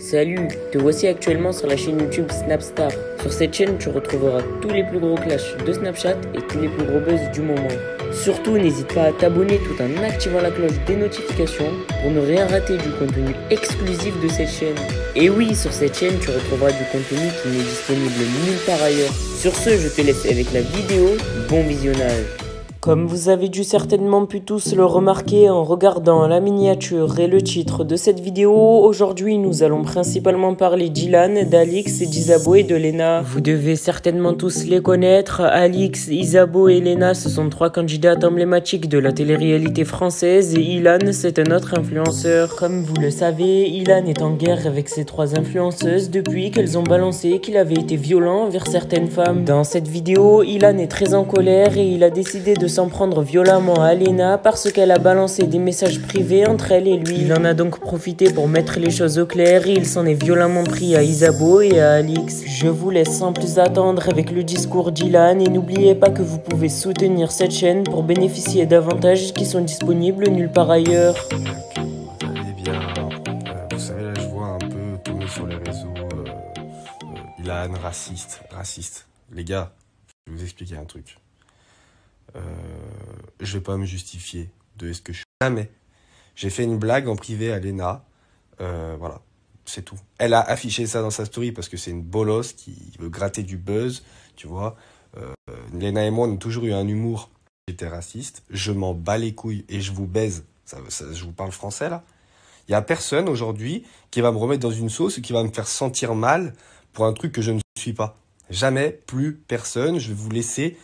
Salut, te voici actuellement sur la chaîne YouTube Snapstar. Sur cette chaîne, tu retrouveras tous les plus gros clashs de Snapchat et tous les plus gros buzz du moment. Surtout, n'hésite pas à t'abonner tout en activant la cloche des notifications pour ne rien rater du contenu exclusif de cette chaîne. Et oui, sur cette chaîne, tu retrouveras du contenu qui n'est disponible nulle part ailleurs. Sur ce, je te laisse avec la vidéo. Bon visionnage. Comme vous avez dû certainement pu tous le remarquer en regardant la miniature et le titre de cette vidéo, aujourd'hui nous allons principalement parler d'Ilan, d'Alix, d'Isabeau et de Lena. Vous devez certainement tous les connaître. Alix, Isabeau et Lena, ce sont trois candidates emblématiques de la télé-réalité française et Ilan, c'est un autre influenceur. Comme vous le savez, Ilan est en guerre avec ces trois influenceuses depuis qu'elles ont balancé qu'il avait été violent envers certaines femmes. Dans cette vidéo, Ilan est très en colère et il a décidé de s'en prendre violemment à Lena parce qu'elle a balancé des messages privés entre elle et lui. Il en a donc profité pour mettre les choses au clair et il s'en est violemment pris à Isabeau et à Alix. Je vous laisse sans plus attendre avec le discours d'Ilan et n'oubliez pas que vous pouvez soutenir cette chaîne pour bénéficier d'avantages qui sont disponibles nulle part ailleurs. Eh bien, vous savez, là, je vois un peu tourner sur les réseaux Ilan, raciste. Les gars, je vais vous expliquer un truc. Je vais pas me justifier de ce que je suis. Jamais. J'ai fait une blague en privé à Lena. Voilà, c'est tout. Elle a affiché ça dans sa story parce que c'est une bolosse qui veut gratter du buzz, tu vois. Lena et moi, on a toujours eu un humour. J'étais raciste. Je m'en bats les couilles et je vous baise. Je vous parle français, là. Il y a personne aujourd'hui qui va me remettre dans une sauce et qui va me faire sentir mal pour un truc que je ne suis pas. Jamais, plus personne. Je vais vous laisser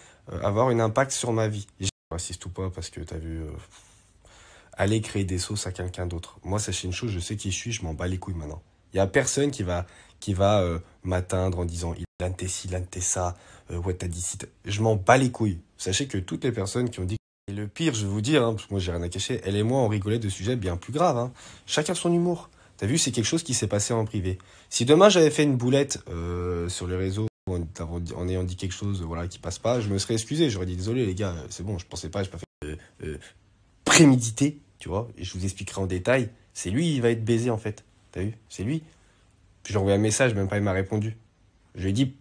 avoir un impact sur ma vie. Je raciste ou pas parce que t'as vu aller créer des sauces à quelqu'un d'autre. Moi, sachez une chose, je sais qui je suis, je m'en bats les couilles maintenant. Il y a personne qui va m'atteindre en disant Ilan t'es ci, Ilan t'es ça, ouais t'as dit ci. Je m'en bats les couilles. Sachez que toutes les personnes qui ont dit et le pire, je vais vous dire, parce que moi j'ai rien à cacher, elle et moi on rigolait de sujets bien plus graves. Hein. Chacun son humour. T'as vu, c'est quelque chose qui s'est passé en privé. Si demain j'avais fait une boulette sur les réseaux en ayant dit quelque chose voilà, qui passe pas, je me serais excusé. J'aurais dit désolé les gars, c'est bon, je pensais pas, j'ai pas fait prémédité, tu vois. Et je vous expliquerai en détail. C'est lui, il va être baisé en fait. T'as vu, c'est lui. Puis j'ai envoyé un message, même pas il m'a répondu. Je lui ai dit,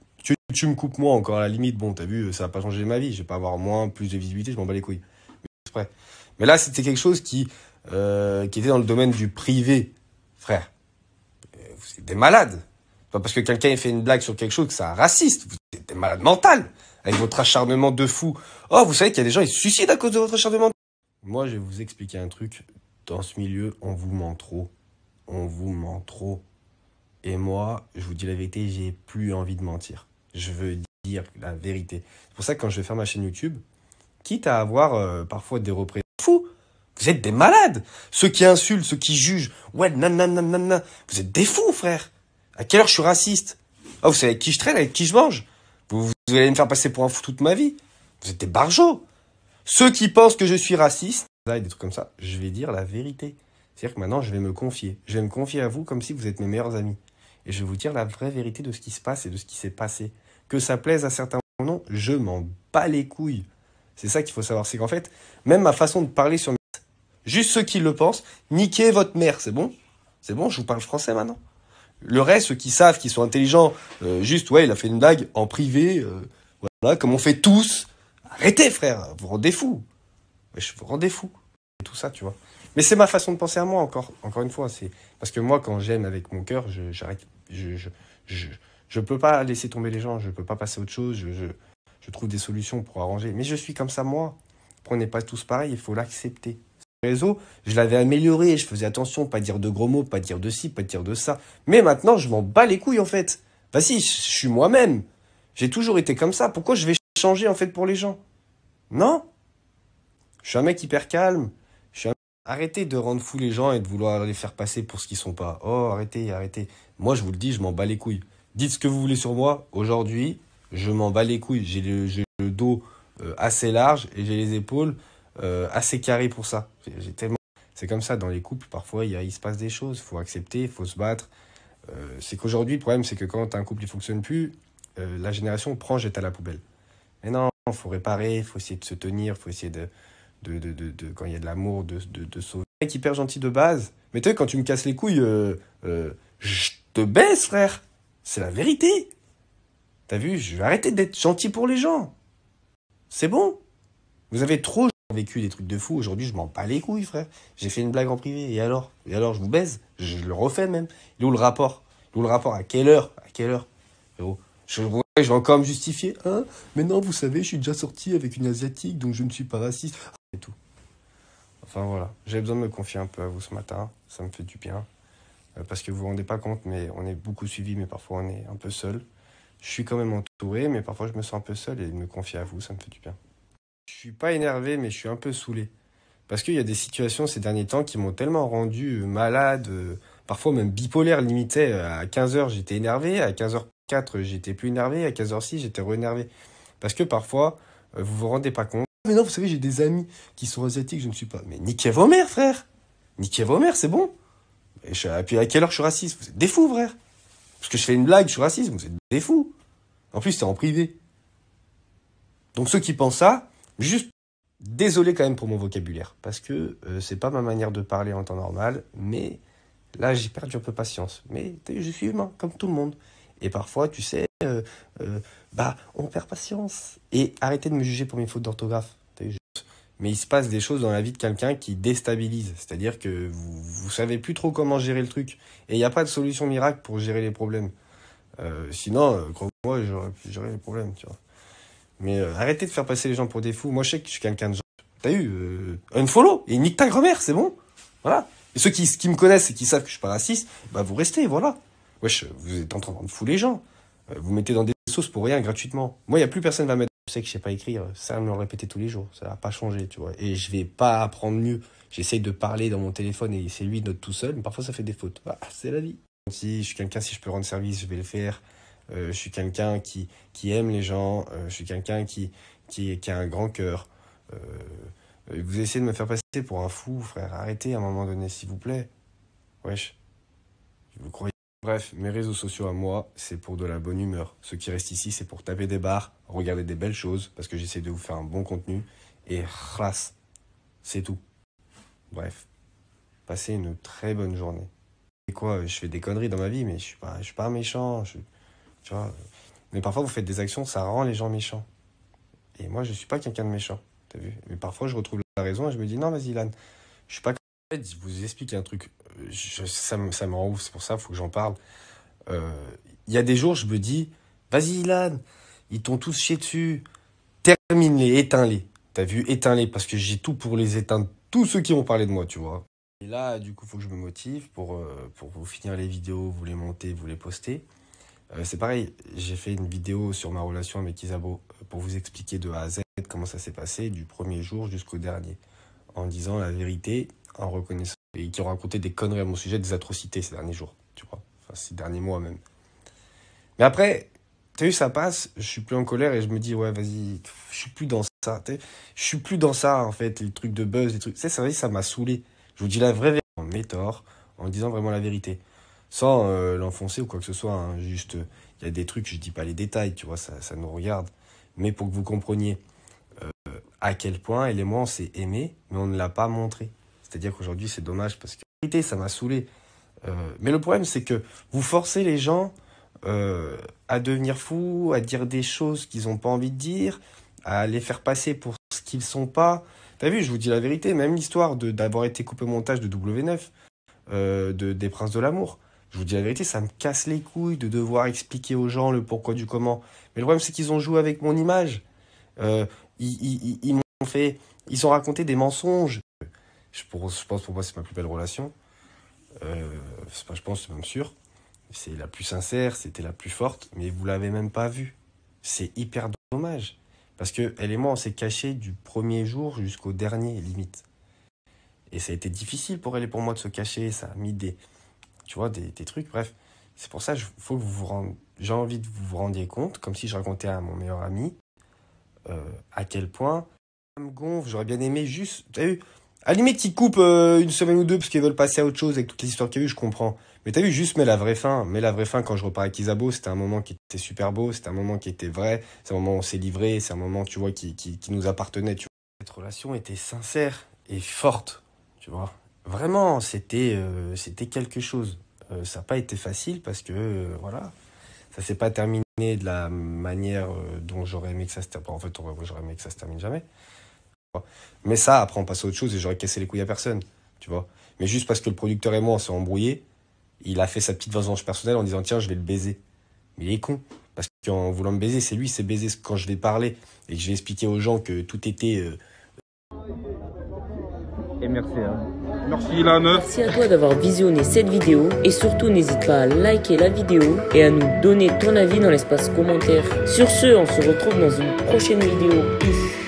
tu me coupes moi encore à la limite. Bon, t'as vu, ça va pas changer ma vie. Je vais pas avoir moins, plus de visibilité, je m'en bats les couilles. Mais là, c'était quelque chose qui était dans le domaine du privé. Frère, vous êtes des malades. Pas parce que quelqu'un ait fait une blague sur quelque chose que c'est un raciste. Vous êtes des malades mentales. Avec votre acharnement de fou. Oh, vous savez qu'il y a des gens qui se suicident à cause de votre acharnement. Moi, je vais vous expliquer un truc. Dans ce milieu, on vous ment trop. On vous ment trop. Et moi, je vous dis la vérité, j'ai plus envie de mentir. Je veux dire la vérité. C'est pour ça que quand je vais faire ma chaîne YouTube, quitte à avoir parfois des représentants fous, vous êtes des malades. Ceux qui insultent, ceux qui jugent. Ouais, nanana. Vous êtes des fous, frère. À quelle heure je suis raciste? Ah, vous savez avec qui je traîne, avec qui je mange? Vous allez me faire passer pour un fou toute ma vie. Vous êtes des barjots. Ceux qui pensent que je suis raciste, et des trucs comme ça, je vais dire la vérité. C'est-à-dire que maintenant, je vais me confier. Je vais me confier à vous comme si vous êtes mes meilleurs amis. Et je vais vous dire la vraie vérité de ce qui se passe et de ce qui s'est passé. Que ça plaise à certains ou non, je m'en bats les couilles. C'est ça qu'il faut savoir. C'est qu'en fait, même ma façon de parler sur mes... Juste ceux qui le pensent, niquez votre mère, c'est bon? C'est bon, je vous parle français maintenant. Le reste, ceux qui savent, qui sont intelligents, juste, ouais, il a fait une blague en privé, voilà, comme on fait tous. Arrêtez, frère, vous rendez fou. Je vous rendez fou. Tout ça, tu vois. Mais c'est ma façon de penser à moi, encore une fois. C'est parce que moi, quand j'aime avec mon cœur, j'arrête. Je peux pas laisser tomber les gens, je peux pas passer à autre chose, je trouve des solutions pour arranger. Mais je suis comme ça, moi. On n'est pas tous pareils, il faut l'accepter. Réseau, je l'avais amélioré, je faisais attention, pas dire de gros mots, pas dire de ci, pas dire de ça. Mais maintenant, je m'en bats les couilles, en fait. Vas-y, je suis moi-même. J'ai toujours été comme ça. Pourquoi je vais changer, en fait, pour les gens? Non. Je suis un mec hyper calme. Arrêtez de rendre fou les gens et de vouloir les faire passer pour ce qu'ils sont pas. Oh, arrêtez. Moi, je vous le dis, je m'en bats les couilles. Dites ce que vous voulez sur moi. Aujourd'hui, je m'en bats les couilles. J'ai le dos assez large et j'ai les épaules assez carrées pour ça. J'ai tellement... C'est comme ça, dans les couples, parfois, il se passe des choses. Il faut accepter, il faut se battre. C'est qu'aujourd'hui, le problème, c'est que quand un couple ne fonctionne plus, la génération prend, jette à la poubelle. Mais non, il faut réparer, il faut essayer de se tenir, il faut essayer quand il y a de l'amour, de sauver. Un mec hyper gentil de base. Mais tu sais, quand tu me casses les couilles, te baise, frère. C'est la vérité. T'as vu, je vais arrêter d'être gentil pour les gens. C'est bon. Vous avez trop vécu des trucs de fou. Aujourd'hui, je m'en bats les couilles, frère. J'ai fait une blague en privé. Et alors, je vous baise. Je le refais même. Il est où le rapport? Il est où le rapport? À quelle heure? À quelle heure? Frérot, je vais encore me justifier. Hein? Mais non, vous savez, je suis déjà sorti avec une asiatique, donc je ne suis pas raciste. Et tout. Enfin, voilà. J'avais besoin de me confier un peu à vous ce matin. Ça me fait du bien. Parce que vous vous rendez pas compte, mais on est beaucoup suivi, mais parfois on est un peu seul. Je suis quand même entouré, mais parfois je me sens un peu seul et de me confier à vous, ça me fait du bien. Je suis pas énervé, mais je suis un peu saoulé. Parce qu'il y a des situations ces derniers temps qui m'ont tellement rendu malade, parfois même bipolaire, limite. À 15h, j'étais énervé, à 15h04, j'étais plus énervé, à 15h06, j'étais re-énervé. Parce que parfois, vous vous rendez pas compte. Mais non, vous savez, j'ai des amis qui sont asiatiques, je ne suis pas. Mais niquez vos mères, frère! Niquez vos mères, c'est bon! Et puis à quelle heure je suis raciste? Vous êtes des fous, frère! Parce que je fais une blague, je suis raciste, vous êtes des fous! En plus, c'est en privé. Donc ceux qui pensent ça, juste désolé quand même pour mon vocabulaire, parce que c'est pas ma manière de parler en temps normal, mais là j'ai perdu un peu patience. Mais je suis humain, comme tout le monde. Et parfois, tu sais, on perd patience. Et arrêtez de me juger pour mes fautes d'orthographe. Mais il se passe des choses dans la vie de quelqu'un qui déstabilise. C'est-à-dire que vous savez plus trop comment gérer le truc. Et il n'y a pas de solution miracle pour gérer les problèmes. Sinon, crois-moi, j'aurais pu gérer les problèmes, tu vois. Mais arrêtez de faire passer les gens pour des fous. Moi, je sais que je suis quelqu'un de gentil. T'as eu unfollow et nique ta grand-mère, c'est bon. Voilà. Et ceux qui me connaissent et qui savent que je suis pas raciste, bah vous restez, voilà. Wesh, vous êtes en train de foutre les gens. Vous mettez dans des sauces pour rien, gratuitement. Moi, il n'y a plus personne qui va mettre. Je sais que je sais pas écrire, ça me le répéter tous les jours. Ça va pas changer, tu vois. Et je vais pas apprendre mieux. J'essaye de parler dans mon téléphone et c'est lui note tout seul, mais parfois ça fait des fautes. Ah, c'est la vie. Si je suis quelqu'un, si je peux rendre service, je vais le faire. Je suis quelqu'un qui aime les gens. Je suis quelqu'un qui a un grand cœur. Vous essayez de me faire passer pour un fou, frère. Arrêtez à un moment donné, s'il vous plaît. Wesh. Vous croyez... Bref, mes réseaux sociaux à moi, c'est pour de la bonne humeur. Ceux qui restent ici, c'est pour taper des barres, regarder des belles choses, parce que j'essaie de vous faire un bon contenu. Et khlas, c'est tout. Bref, passez une très bonne journée. Et quoi, je fais des conneries dans ma vie, mais je suis pas un méchant. Tu vois. Mais parfois, vous faites des actions, ça rend les gens méchants. Et moi, je suis pas quelqu'un de méchant. T'as vu? Mais parfois, je retrouve la raison et je me dis, non, vas-y, Ilan, je suis pas... En fait, je vous explique un truc. Ça me rend ouf, c'est pour ça, il faut que j'en parle. Il y a des jours, je me dis, vas-y, Ilan, ils t'ont tous chié dessus. Termine-les, éteins-les. T'as vu? Éteins-les, parce que j'ai tout pour les éteindre. Tous ceux qui ont parlé de moi, tu vois. Et là, du coup, il faut que je me motive pour vous finir les vidéos, vous les monter, vous les poster. C'est pareil, j'ai fait une vidéo sur ma relation avec Isabeau pour vous expliquer de A à Z comment ça s'est passé du premier jour jusqu'au dernier. En disant la vérité, en reconnaissant. Et qui ont raconté des conneries à mon sujet, des atrocités ces derniers jours, tu vois. Enfin, ces derniers mois même. Mais après, t'as vu, ça passe, je suis plus en colère et je me dis, ouais, vas-y, je suis plus dans ça. Je suis plus dans ça, en fait, les trucs de buzz, les trucs. C'est vrai, ça m'a saoulé. Je vous dis la vraie vérité, en mes torts, en disant vraiment la vérité. Sans l'enfoncer ou quoi que ce soit, hein. Juste, il y a des trucs, je dis pas les détails, tu vois, ça nous regarde. Mais pour que vous compreniez à quel point elle et moi on s'est aimés, mais on ne l'a pas montré. C'est-à-dire qu'aujourd'hui c'est dommage parce que la vérité, ça m'a saoulé. Mais le problème c'est que vous forcez les gens à devenir fous, à dire des choses qu'ils n'ont pas envie de dire, à les faire passer pour ce qu'ils sont pas. T'as vu, je vous dis la vérité, même l'histoire d'avoir été coupé au montage de W9, des Princes de l'amour. Je vous dis la vérité, ça me casse les couilles de devoir expliquer aux gens le pourquoi du comment. Mais le problème, c'est qu'ils ont joué avec mon image. Ils m'ont fait... Ils ont raconté des mensonges. Je pense pour moi, c'est ma plus belle relation. Je pense, c'est même sûr. C'est la plus sincère, c'était la plus forte. Mais vous l'avez même pas vue. C'est hyper dommage. Parce que elle et moi, on s'est cachés du premier jour jusqu'au dernier, limite. Et ça a été difficile pour elle et pour moi de se cacher. Ça a mis des trucs, bref. C'est pour ça qu'il faut que j'ai envie que vous vous rendiez compte, comme si je racontais à mon meilleur ami, à quel point ça me gonfle. J'aurais bien aimé juste, t'as vu, à la limite, ils coupent une semaine ou deux parce qu'ils veulent passer à autre chose avec toutes les histoires qu'il y a eu, je comprends. Mais t'as vu, juste mets la vraie fin. Mets la vraie fin quand je repars avec Isabeau. C'était un moment qui était super beau, c'était un moment qui était vrai, c'est un moment où on s'est livré, c'est un moment, tu vois, qui nous appartenait, tu vois. Cette relation était sincère et forte, tu vois. Vraiment, c'était quelque chose. Ça n'a pas été facile parce que, voilà, ça s'est pas terminé de la manière dont j'aurais aimé que ça se termine. En fait, j'aurais aimé que ça se termine jamais. Mais ça, après, on passe à autre chose et j'aurais cassé les couilles à personne, tu vois. Mais juste parce que le producteur et moi, on s'est embrouillés, il a fait sa petite vengeance personnelle en disant, tiens, je vais le baiser. Mais il est con. Parce qu'en voulant me baiser, c'est lui, c'est baiser. Quand je vais parler et que je vais expliquer aux gens que tout était... Et merci. Merci la meuf. Merci à toi d'avoir visionné cette vidéo et surtout n'hésite pas à liker la vidéo et à nous donner ton avis dans l'espace commentaire. Sur ce, on se retrouve dans une prochaine vidéo. Peace.